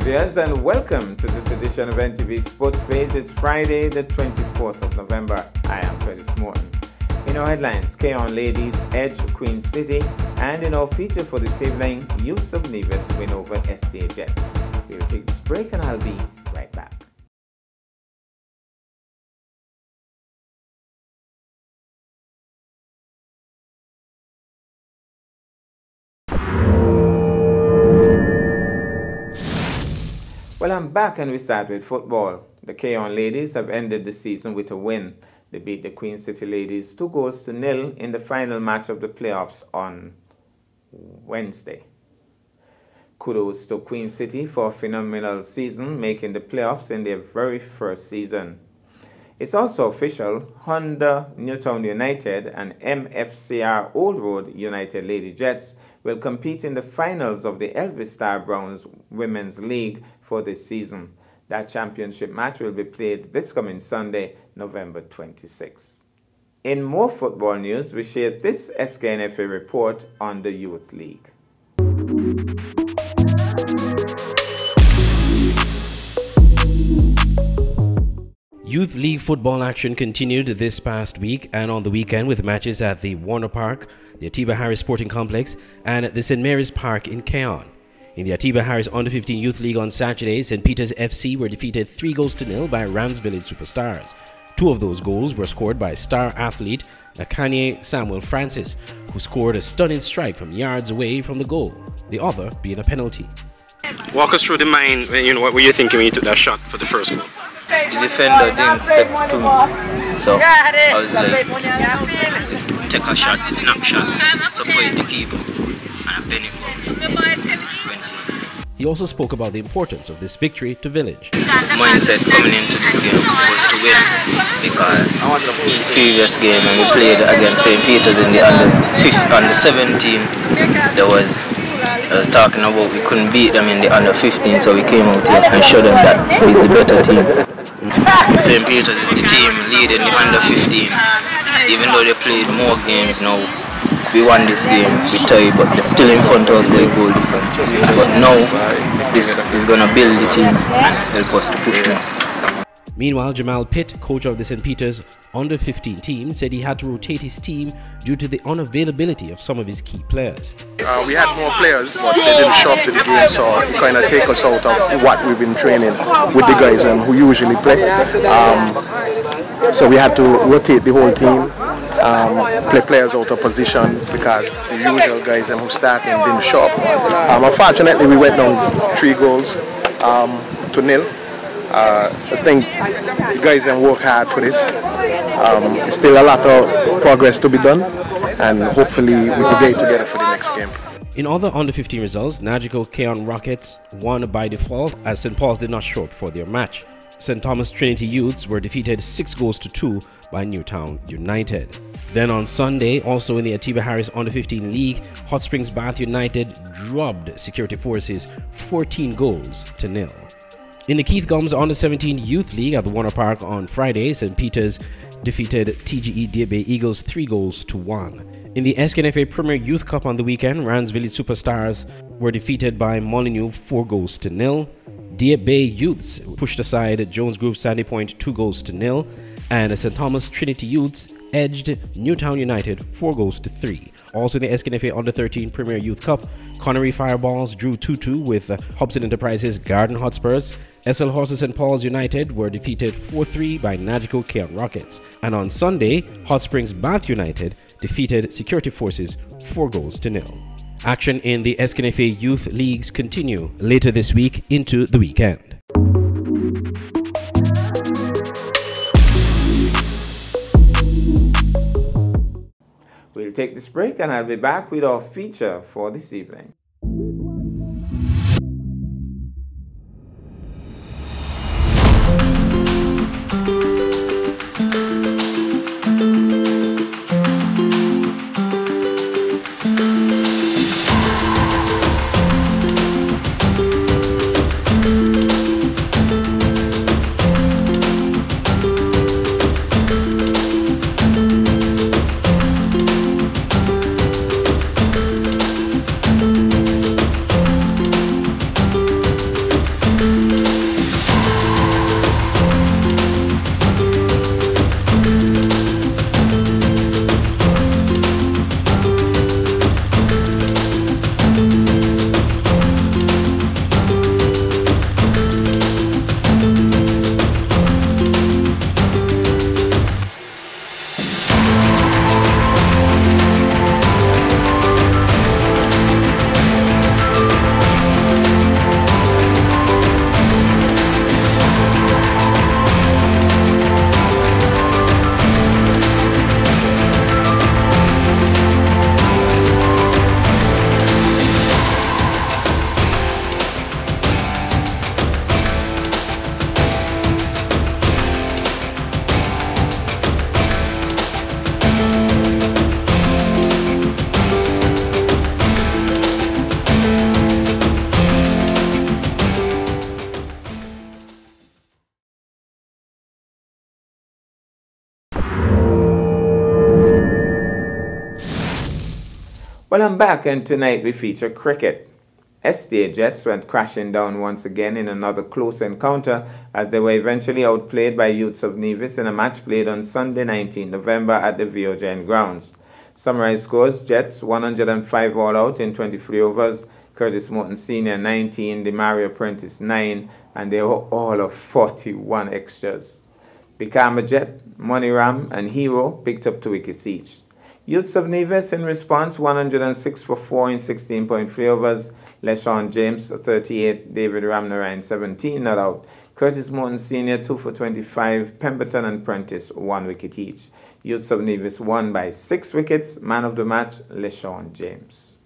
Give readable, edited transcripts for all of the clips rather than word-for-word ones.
viewers, and welcome to this edition of NTV Sports Page. It's Friday, the 24th of November. I am Curtis Morton. In our headlines, K-On ladies edge Queen City, and in our feature for this evening, Youths of Nevis win over STA Jets. We will take this break and I'll be right back. Well, I'm back and we start with football. The K-On ladies have ended the season with a win. They beat the Queen City ladies 2-0 in the final match of the playoffs on Wednesday. Kudos to Queen City for a phenomenal season, making the playoffs in their very first season. It's also official, Honda Newtown United and MFCR Old Road United Lady Jets will compete in the finals of the Elvis Star Browns Women's League for this season. That championship match will be played this coming Sunday, November 26. In more football news, we shared this SKNFA report on the Youth League. Youth League football action continued this past week and on the weekend with matches at the Warner Park, the Atiba Harris Sporting Complex, and the St. Mary's Park in K-On. In the Atiba Harris Under-15 Youth League on Saturday, St. Peter's FC were defeated 3-0 by Rams Village Superstars. Two of those goals were scored by star athlete Akanye Samuel Francis, who scored a stunning strike from yards away from the goal, the other being a penalty. Walk us through the mind, what were you thinking when you took that shot for the first goal? The defender didn't step to me, so I was like, take a shot, snapshot, support the keeper, and I bend it for 20. He also spoke about the importance of this victory to Village. Mindset coming into this game was to win, because in the previous game when we played against St. Peter's in the under 17, I was talking about we couldn't beat them in the under 15, so we came out here and showed them that we're the better team. St. Peter's is the team leading the under 15. Even though they played more games now, we won this game, we tied, but they're still in front of us by goal difference. But now, this is going to build the team and help us to push more. Meanwhile, Jamal Pitt, coach of the St. Peter's Under-15 team, said he had to rotate his team due to the unavailability of some of his key players. We had more players, but they didn't show up to the game, so it kind of take us out of what we've been training with the guys who usually play. So we had to rotate the whole team, play players out of position because the usual guys who started didn't show up. Unfortunately, we went down 3-0. I think the guys work hard for this. There's still a lot of progress to be done, and hopefully we will get together for the next game. In other under-15 results, Nagico K-On Rockets won by default as St. Paul's did not show up for their match. St. Thomas Trinity Youths were defeated 6-2 by Newtown United. Then on Sunday, also in the Atiba Harris Under-15 League, Hot Springs Bath United drubbed Security Forces 14-0. In the Keith Gums Under-17 Youth League at the Warner Park on Friday, St. Peter's defeated TGE Deer Bay Eagles 3-1. In the SKNFA Premier Youth Cup on the weekend, Rams Village Superstars were defeated by Molyneux 4-0. Deer Bay Youths pushed aside Jones Group Sandy Point 2-0, and St. Thomas Trinity Youths edged Newtown United 4-3. Also in the SKNFA Under-13 Premier Youth Cup, Connery Fireballs drew 2-2 with Hobson Enterprises Garden Hotspurs. SL Horses St. Paul's United were defeated 4-3 by Nagico K-On Rockets. And on Sunday, Hot Springs Bath United defeated Security Forces 4-0. Action in the SKNFA Youth Leagues continue later this week into the weekend. We'll take this break and I'll be back with our feature for this evening. Well, I'm back, and tonight we feature cricket. SDA Jets went crashing down once again in another close encounter as they were eventually outplayed by Youths of Nevis in a match played on Sunday 19 November at the VOGN grounds. Summarized scores: Jets 105 all out in 23 overs, Curtis Morton Sr. 19, Demario Prentice 9, and they were all of 41 extras. Bikama Jet, Money Ram, and Hero picked up 2 wickets each. Youths of Nevis in response 106 for 4 in 16.3 overs, LeSean James 38, David Ramnarine 17 not out, Curtis Morton Sr. 2 for 25, Pemberton and Prentice 1 wicket each. Youths of Nevis won by 6 wickets, man of the match LeSean James.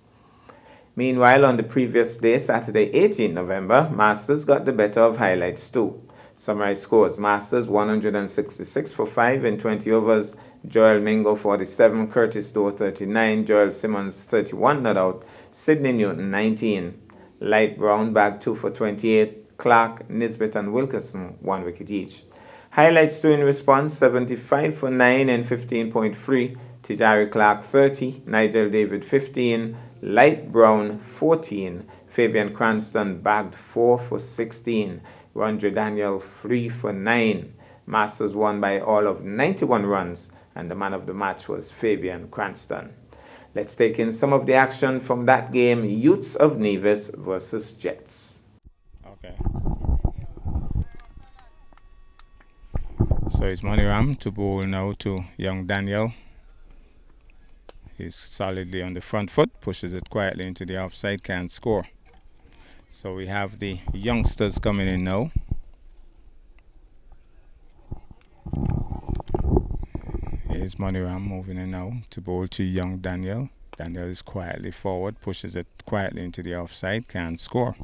Meanwhile, on the previous day, Saturday 18 November, Masters got the better of Highlights too. Summarized scores: Masters 166 for 5 in 20 overs, Joel Mingo 47, Curtis Doe 39, Joel Simmons 31 not out, Sidney Newton 19, Light Brown bagged 2 for 28, Clark, Nisbet and Wilkerson 1 wicket each. Highlights 2 in response: 75 for 9 in 15.3, Tijari Clark 30, Nigel David 15, Light Brown 14, Fabian Cranston bagged 4 for 16, Rondre Daniel 3 for 9. Masters won by all of 91 runs, and the man of the match was Fabian Cranston. Let's take in some of the action from that game, Youths of Nevis versus Jets. Okay. So it's Money Ram to bowl now to young Daniel. He's solidly on the front foot, pushes it quietly into the offside, can't score. So we have the youngsters coming in now. Here's Money Ram moving in now to bowl to young Daniel. Daniel is quietly forward, pushes it quietly into the offside, can't score.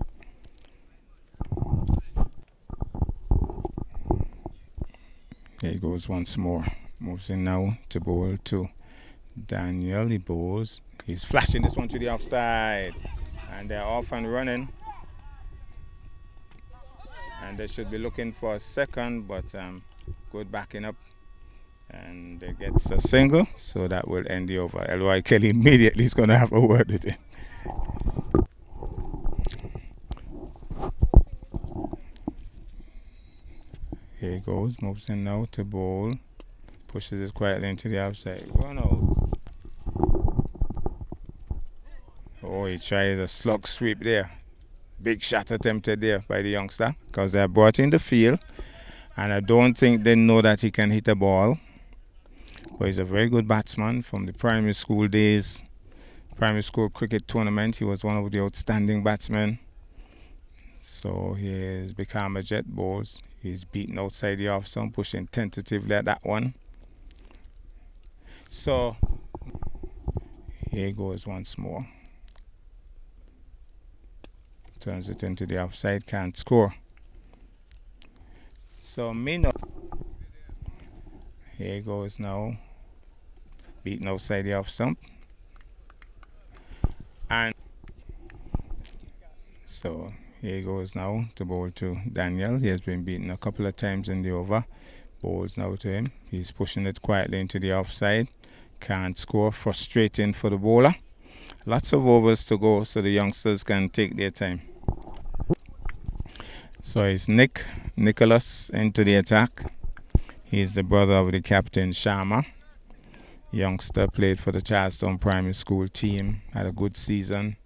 Here he goes once more. Moves in now to bowl to Daniel. He bowls. He's flashing this one to the offside. And they're off and running. And they should be looking for a second, but good backing up. And they gets a single, so that will end the over. L.Y. Kelly immediately is going to have a word with him. Here he goes, moves in now to bowl. Pushes it quietly into the outside. Run out. Oh, he tries a slug sweep there. Big shot attempted there by the youngster because they are brought in the field. And I don't think they know that he can hit a ball. But he's a very good batsman from the primary school days. Primary school cricket tournament, he was one of the outstanding batsmen. So he's become a Jet bowls. He's beaten outside the off stump, pushing tentatively at that one. So here he goes once more. Turns it into the offside, can't score. So Mino. Here he goes now. Beaten outside the off stump. And so here he goes now to bowl to Daniel. He has been beaten a couple of times in the over. Bowls now to him. He's pushing it quietly into the offside. Can't score. Frustrating for the bowler. Lots of overs to go so the youngsters can take their time. So it's Nicholas into the attack. He's the brother of the captain Sharma. Youngster played for the Charlestown Primary School team. Had a good season.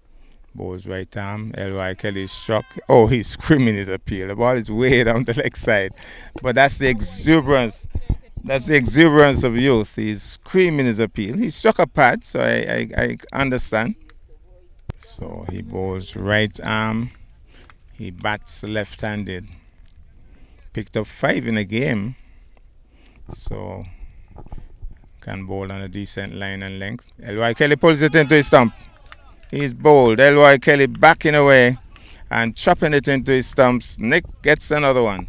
Bowls right arm. L.Y. Kelly struck. Oh, he's screaming his appeal. The ball is way down the leg side. But that's the exuberance. That's the exuberance of youth. He's screaming his appeal. He struck a pad, so I understand. So he bowls right arm. He bats left-handed. Picked up 5 in a game. So can bowl on a decent line and length. L.Y. Kelly pulls it into his stump. He's bowled. L.Y. Kelly backing away and chopping it into his stumps. Nick gets another one.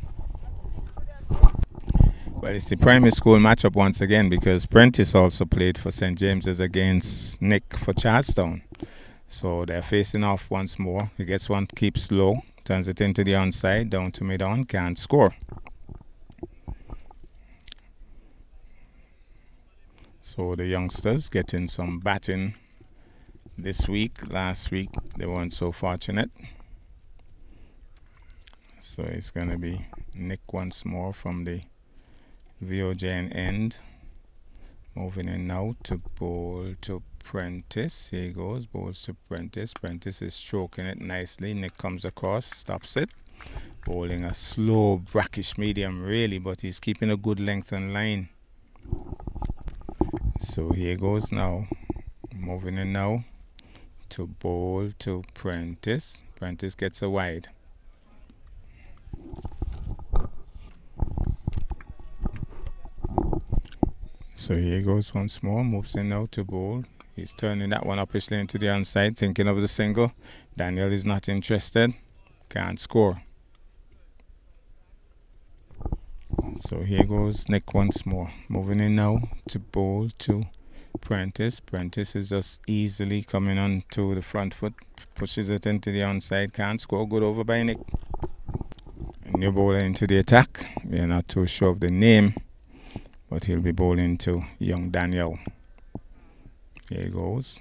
Well, it's the primary school matchup once again because Prentice also played for St. James's against Nick for Charlestown. So they're facing off once more. He gets one, keeps low, turns it into the onside, down to mid-on, can't score. So the youngsters getting some batting this week. Last week they weren't so fortunate. So it's going to be Nick once more from the VOJN end. Moving in now to bowl to Prentice. Here he goes, bowls to Prentice. Prentice is stroking it nicely. Nick comes across, stops it. Bowling a slow, brackish medium really, but he's keeping a good length and line. So here goes now. Moving in now to bowl to Prentice. Prentice gets a wide. So here goes once more, moves in now to bowl. He's turning that one uppishly into the onside, thinking of the single. Daniel is not interested, can't score. So here goes Nick once more, moving in now to bowl to Prentice. Prentice is just easily coming on to the front foot, pushes it into the onside, can't score. Good over by Nick. A new bowler into the attack. We're not too sure of the name, but he'll be bowling to young Daniel. Here he goes.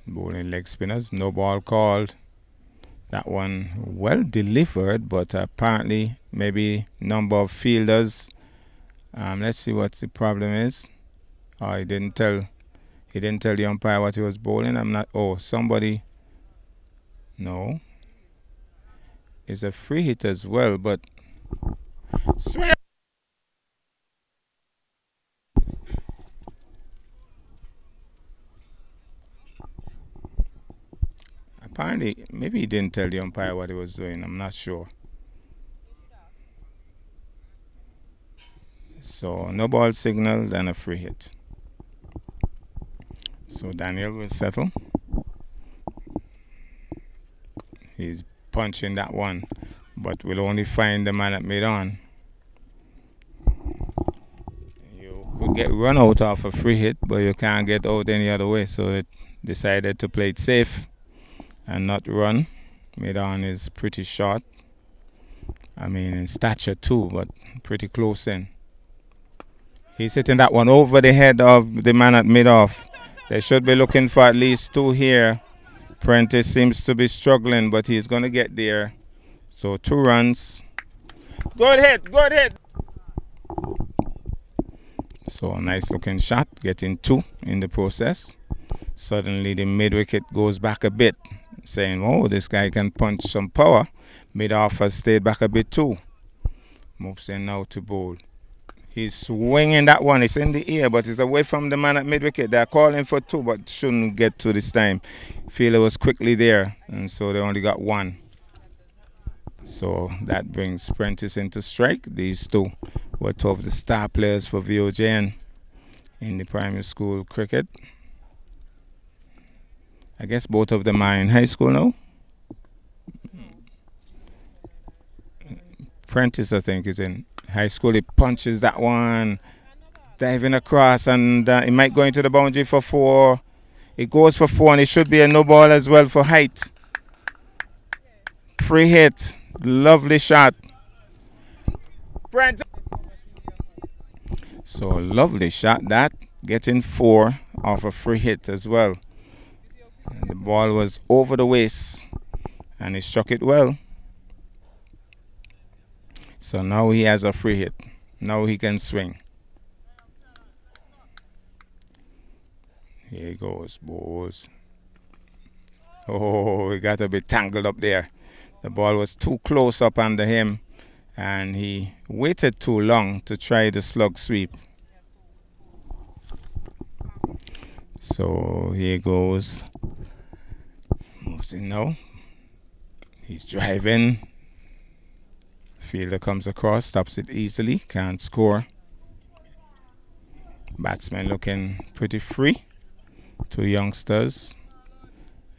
Bowling leg spinners. No ball called. That one well delivered, but apparently maybe number of fielders. Let's see what the problem is. Oh, he didn't tell the umpire what he was bowling. I'm not. Oh, somebody. No. It's a free hit as well, but swing. Apparently, maybe he didn't tell the umpire what he was doing. I'm not sure. So, no ball signal, then a free hit. So, Daniel will settle. He's punching that one, but will only find the man at mid-on. You could get run out off a free hit, but you can't get out any other way. So, it decided to play it safe and not run. Mid-on is pretty short. I mean, in stature too, but pretty close in. He's hitting that one over the head of the man at mid-off. They should be looking for at least two here. Prentice seems to be struggling, but he's going to get there. So 2 runs. Good hit, good hit. So a nice looking shot, getting 2 in the process. Suddenly the mid-wicket goes back a bit, saying, oh, this guy can punch some power. Mid-off has stayed back a bit too. Moves in now to bowl. He's swinging that one. It's in the air, but it's away from the man at mid-wicket. They're calling for 2, but shouldn't get to this time. Fielder was quickly there, and so they only got 1. So that brings Prentice into strike. These 2 were 2 of the star players for VOJN in the primary school cricket. I guess both of them are in high school now. Prentice, I think, is in high school. He punches that one, diving across, and it might go into the boundary for 4. It goes for 4, and it should be a no ball as well for height. Free hit, lovely shot. Prentice. So lovely shot that, getting 4 off a free hit as well. And the ball was over the waist, and he struck it well. So now he has a free hit. Now he can swing. Here he goes, boys. Oh, he got a bit tangled up there. The ball was too close up under him, and he waited too long to try the slug sweep. So here goes. Moves in now. He's driving. Fielder comes across, stops it easily, can't score. Batsman looking pretty free. 2 youngsters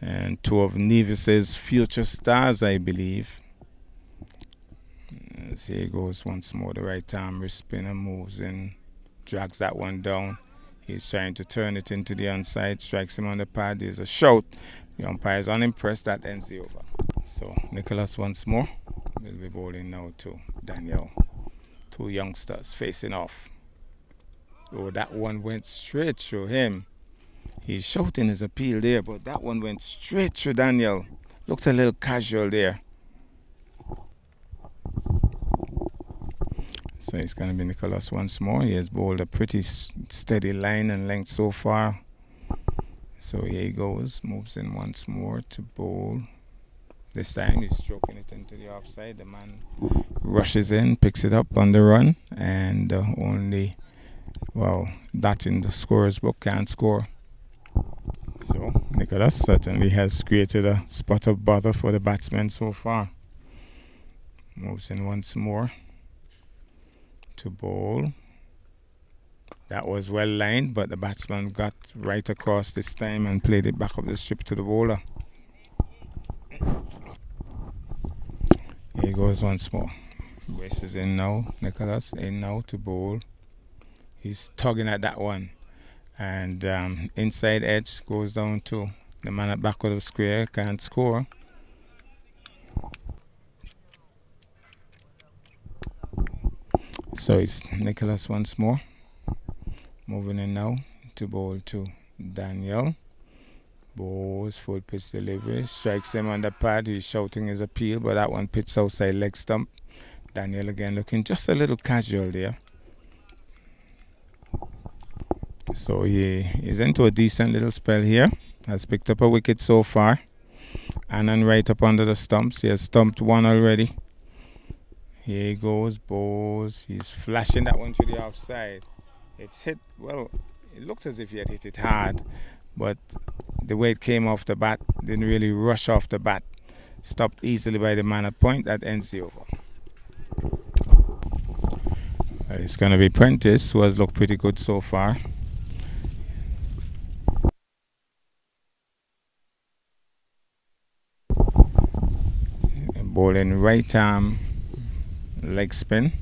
and 2 of Nevis's future stars, I believe. See, he goes once more. The right arm wrist spinner moves in, drags that one down. He's trying to turn it into the onside, strikes him on the pad. There's a shout. The umpire is unimpressed. That ends the over. So Nicholas once more will be bowling now to Daniel. 2 youngsters facing off. Oh, that one went straight through him. He's shouting his appeal there, but that one went straight through Daniel. Looked a little casual there. So it's going to be Nicholas once more. He has bowled a pretty steady line and length so far. So here he goes, moves in once more to bowl. This time he's stroking it into the offside. The man rushes in, picks it up on the run, and only, well, that in the scorer's book can't score. So Nicholas certainly has created a spot of bother for the batsman so far. Moves in once more to bowl. That was well lined, but the batsman got right across this time and played it back up the strip to the bowler. Here he goes once more. Races in now. Nicholas in now to bowl. He's tugging at that one. And inside edge goes down to the man at back of the square. Can't score. So it's Nicholas once more. Moving in now to bowl to Daniel. Bowls full pitch delivery. Strikes him on the pad. He's shouting his appeal, but that one pitched outside leg stump. Daniel again looking just a little casual there. So he is into a decent little spell here. Has picked up a wicket so far. Anand right up under the stumps. He has stumped one already. Here he goes, bowls. He's flashing that one to the offside. It's hit, well, it looked as if he had hit it hard, but the way it came off the bat didn't really rush off the bat. Stopped easily by the man at point. That ends the over. It's going to be Prentice, who has looked pretty good so far. Bowling right arm leg spin.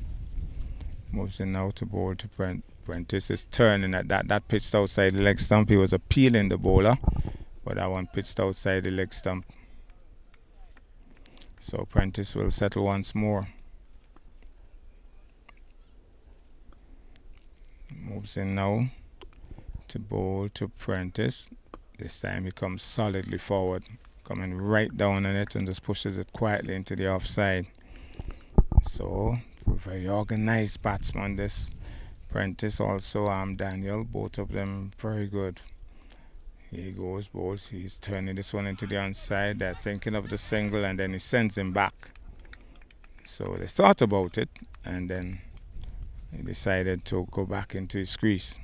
Moves in now to bowl to Prentice. Is turning at that. That pitched outside the leg stump. He was appealing the bowler, but that one pitched outside the leg stump. So Prentice will settle once more. Moves in now to bowl to Prentice. This time he comes solidly forward, coming right down on it and just pushes it quietly into the offside. So very organized batsman this. Prentice also Daniel, both of them very good. Here he goes, bowls. He's turning this one into the onside. They're thinking of the single and then he sends him back. So they thought about it and then he decided to go back into his crease.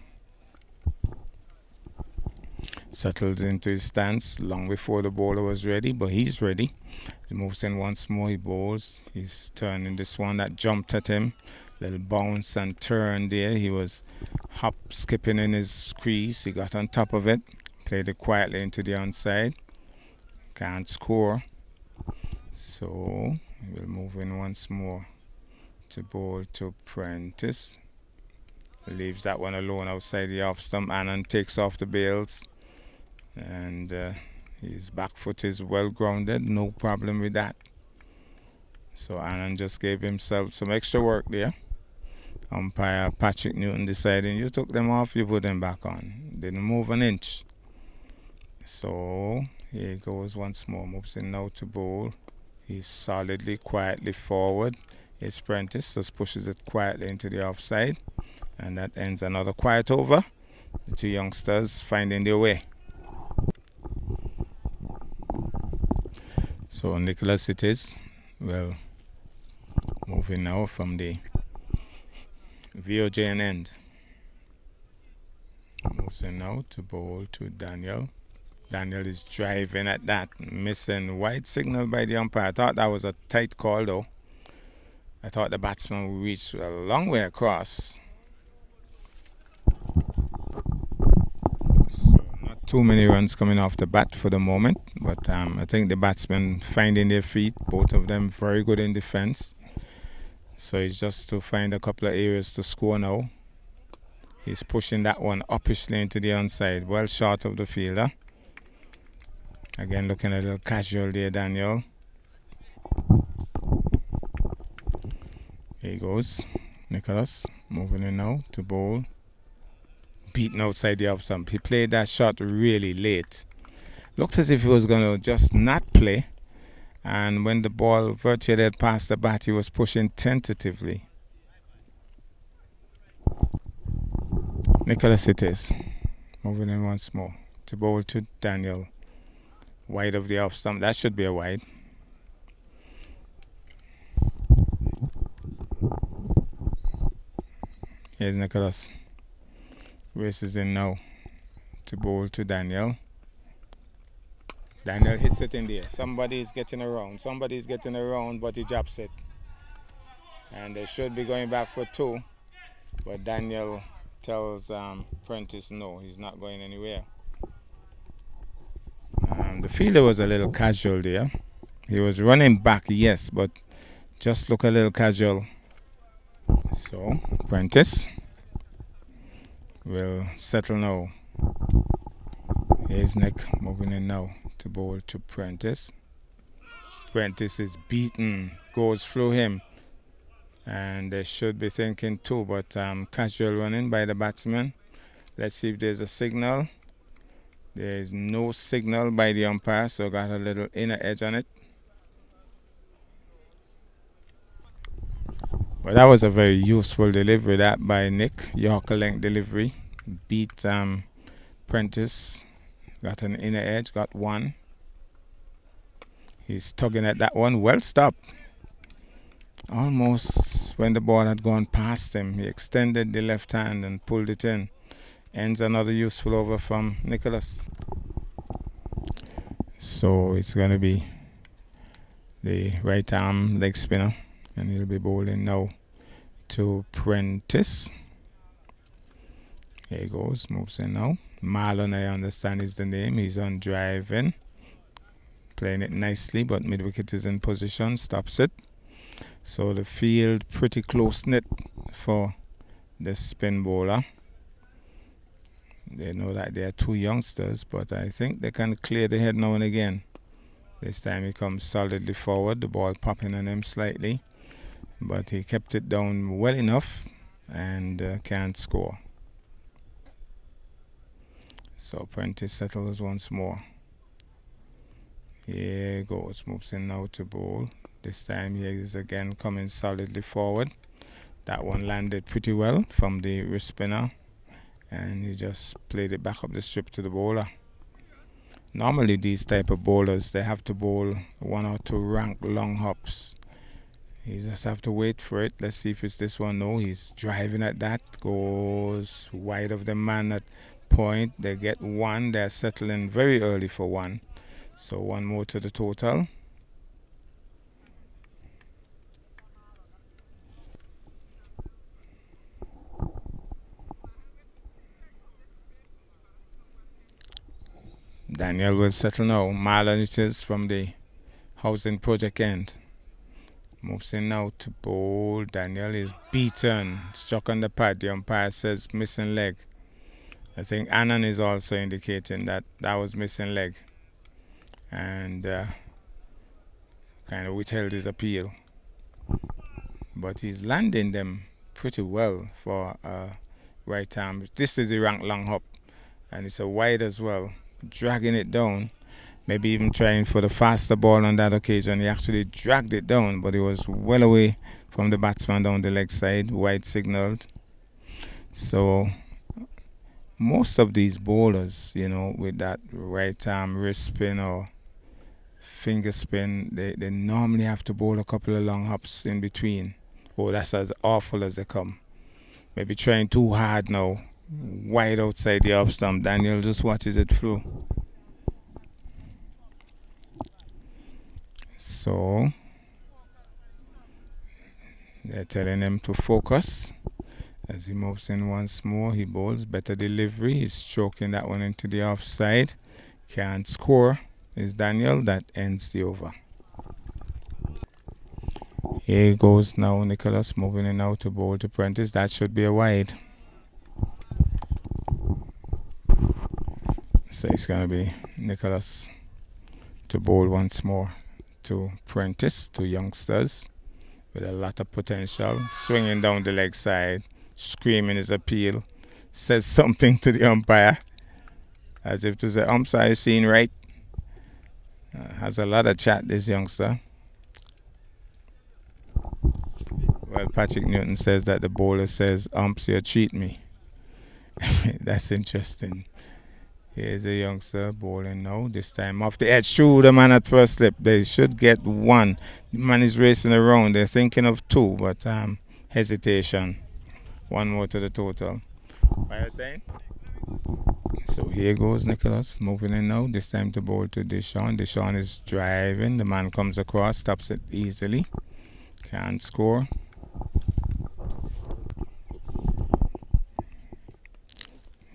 Settles into his stance long before the bowler was ready, but he's ready. He moves in once more, he bowls. He's turning this one that jumped at him. Little bounce and turn there. He was hop skipping in his crease. He got on top of it, played it quietly into the onside. Can't score. So he will move in once more to bowl to Prentice. Leaves that one alone outside the off stump. Anand takes off the bails. And his back foot is well grounded, no problem with that. So Anand just gave himself some extra work there. Umpire Patrick Newton deciding you took them off, you put them back on. Didn't move an inch. So here he goes once more, moves in now to bowl. He's solidly, quietly forward. His Prentice just pushes it quietly into the offside. And that ends another quiet over. The two youngsters finding their way. So Nicholas it is. Well, moving now from the VOJN end. Moves in now to bowl to Daniel. Daniel is driving at that, missing. White signal by the umpire. I thought that was a tight call though. I thought the batsman would reach a long way across. Too many runs coming off the bat for the moment, but I think the batsmen finding their feet, both of them very good in defense. So it's just to find a couple of areas to score now. He's pushing that one uppishly into the onside, well short of the fielder. Again looking a little casual there, Daniel. Here he goes, Nicholas moving in now to bowl. beaten outside the off stump. He played that shot really late. Looked as if he was going to just not play. And when the ball virtually had passed the bat, he was pushing tentatively. Nicholas it is. Moving in once more. To bowl to Daniel. Wide of the off stump. That should be a wide. Here's Nicholas. Races in now. To bowl to Daniel. Daniel hits it in there. Somebody's getting around. Somebody's getting around, but he drops it. And they should be going back for 2. But Daniel tells Prentice no, he's not going anywhere. The fielder was a little casual there. He was running back, yes, but just look a little casual. So, Prentice will settle now. Here's Nick moving in now to bowl to Prentice. Prentice is beaten, goes through him. And they should be thinking 2, but casual running by the batsman. Let's see if there's a signal. There is no signal by the umpire, so got a little inner edge on it. But that was a very useful delivery, that by Nick. Yorker length delivery. Beat Prentice. Got an inner edge, got 1. He's tugging at that one. Well stopped. Almost when the ball had gone past him, he extended the left hand and pulled it in. Ends another useful over from Nicholas. So it's going to be the right arm leg spinner, and he'll be bowling now to Prentice. Here he goes, moves in now. Marlon, I understand, is the name. He's on drive in, playing it nicely, but mid wicket is in position, stops it. So the field pretty close knit for the spin bowler. They know that they are 2 youngsters, but I think they can clear the head now and again. This time he comes solidly forward, the ball popping on him slightly, but he kept it down well enough and can't score. So Prentice settles once more. Here he goes, moves in now to bowl. This time he is again coming solidly forward. That one landed pretty well from the wrist spinner, and he just played it back up the strip to the bowler. Normally these type of bowlers, they have to bowl 1 or 2 rank long hops. You just have to wait for it. Let's see if it's this one. No, he's driving at that. Goes wide of the man at point. They get 1. They're settling very early for 1. So 1 more to the total. Daniel will settle now. Marlon it is from the housing project end. Moves in now to bowl. Daniel is beaten. Struck on the pad. The umpire says missing leg. I think Annan is also indicating that that was missing leg. And kind of withheld his appeal. But he's landing them pretty well for right arm. This is the rank long hop. And it's a wide as well. Dragging it down, maybe even trying for the faster ball on that occasion. He actually dragged it down, but it was well away from the batsman down the leg side. Wide signaled. So most of these bowlers, you know, with that right arm wrist spin or finger spin, they normally have to bowl a couple of long hops in between. Oh, that's as awful as they come. Maybe trying too hard now. Wide outside the off stump. Daniel just watches it through. So they're telling him to focus. As he moves in once more, he bowls. Better delivery. He's stroking that one into the offside. Can't score. Is Daniel. That ends the over. Here goes now Nicholas, moving in now to bowl to Prentice. That should be a wide. So it's going to be Nicholas to bowl once more to Prentice, 2 youngsters with a lot of potential. Swinging down the leg side, screaming his appeal says something to the umpire, as if to say, umpire, you seen right? Has a lot of chat, this youngster. Well, Patrick Newton says that the bowler says, umps, you cheat me. That's interesting. Here's a youngster bowling now, this time off the edge. Through the man at first slip. They should get one. The man is racing around. They're thinking of two, but hesitation. One more to the total. What are you saying? So here goes Nicholas, moving in now. This time to bowl to Deshaun. Deshaun is driving. The man comes across, stops it easily. Can't score.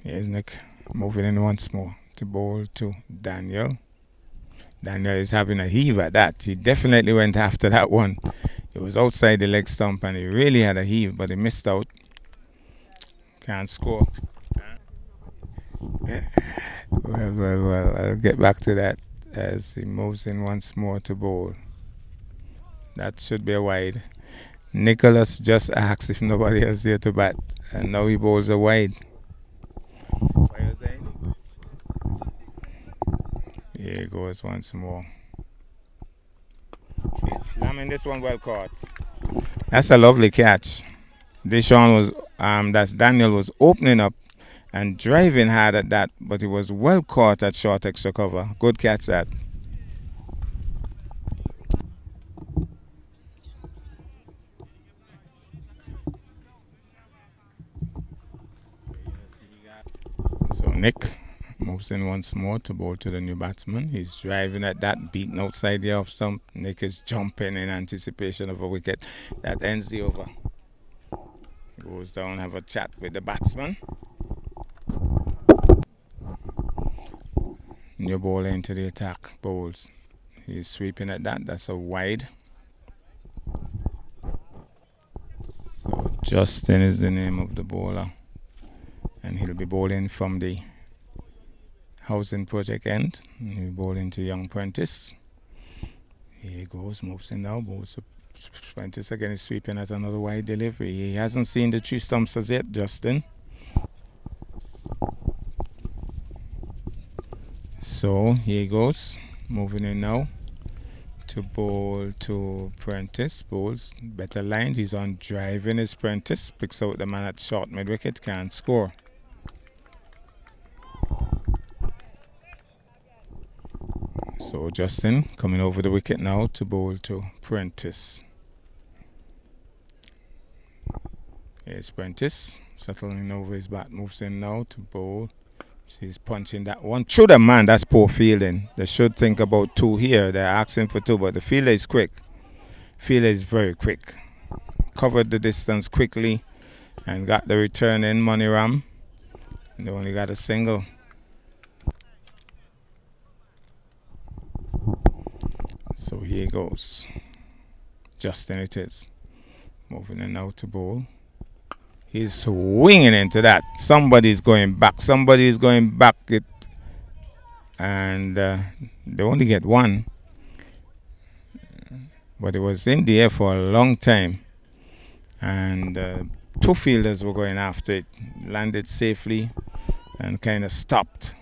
Here's Nick. Moving in once more to bowl to Daniel. Daniel is having a heave at that. He definitely went after that one. It was outside the leg stump and he really had a heave, but he missed out. Can't score. Well, I'll get back to that as he moves in once more to bowl. That should be a wide. Nicholas just asked if nobody else there to bat, and now he bowls a wide. What are you saying? Here he goes once more. He's slamming this one, well caught. That's a lovely catch. Deshaun was, that's Daniel was opening up and driving hard at that, but he was well caught at short extra cover. Good catch that. So Nick moves in once more to bowl to the new batsman. He's driving at that, beaten outside the off stump. Nick is jumping in anticipation of a wicket. That ends the over. Goes down, have a chat with the batsman. New bowler into the attack, bowls. He's sweeping at that. That's a wide. So Justin is the name of the bowler, and he'll be bowling from the housing project end. He'll be bowling to young Prentice. Here he goes, moves in now, bowls to Prentice again. Is sweeping at another wide delivery. He hasn't seen the three stumps as yet, Justin. So here he goes, moving in now to bowl to Prentice. Bowls better lined. He's on driving his Prentice. Picks out the man at short mid wicket. Can't score. So Justin coming over the wicket now to bowl to Prentice. Here's Prentice settling over his bat. Moves in now to bowl. He's punching that one through the man. That's poor fielding. They should think about two here. They're asking for two, but the fielder is quick. Fielder is very quick. Covered the distance quickly and got the return in. Moneyram. They only got a single. So here goes. Justin it is. Moving in now to bowl. He's swinging into that. Somebody's going back. Somebody's going back. And they only get one. But it was in the air for a long time. And two fielders were going after it. Landed safely and kind of stopped.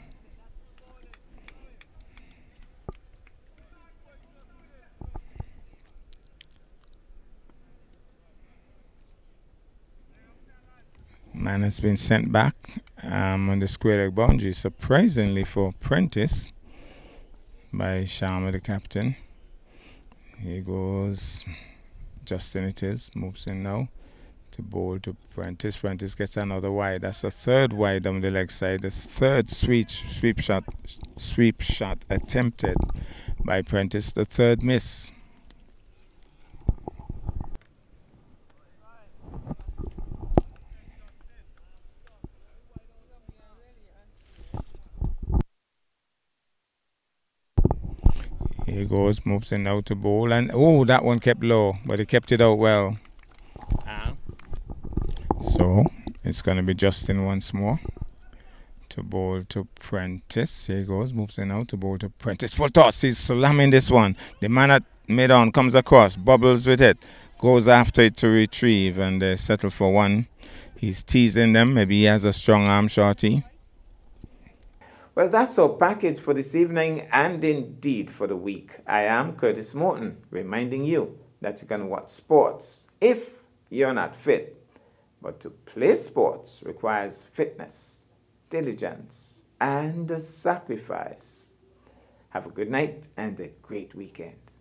Man has been sent back on the square leg boundary, surprisingly for Prentice, by Sharma, the captain. Here goes Justin it is, moves in now to bowl to Prentice. Prentice gets another wide. That's the third wide on the leg side. The third sweep shot attempted by Prentice. The third miss. Here he goes, moves in now to bowl, and oh, that one kept low, but he kept it out well. So it's going to be Justin once more to bowl to Prentice. Here he goes, moves in now to bowl to Prentice. Full toss, he's slamming this one. The man at mid-on comes across, bubbles with it, goes after it to retrieve, and they settle for one. He's teasing them. Maybe he has a strong arm, Shorty. Well, that's our package for this evening and indeed for the week. I am Curtis Morton, reminding you that you can watch sports if you're not fit. But to play sports requires fitness, diligence, and a sacrifice. Have a good night and a great weekend.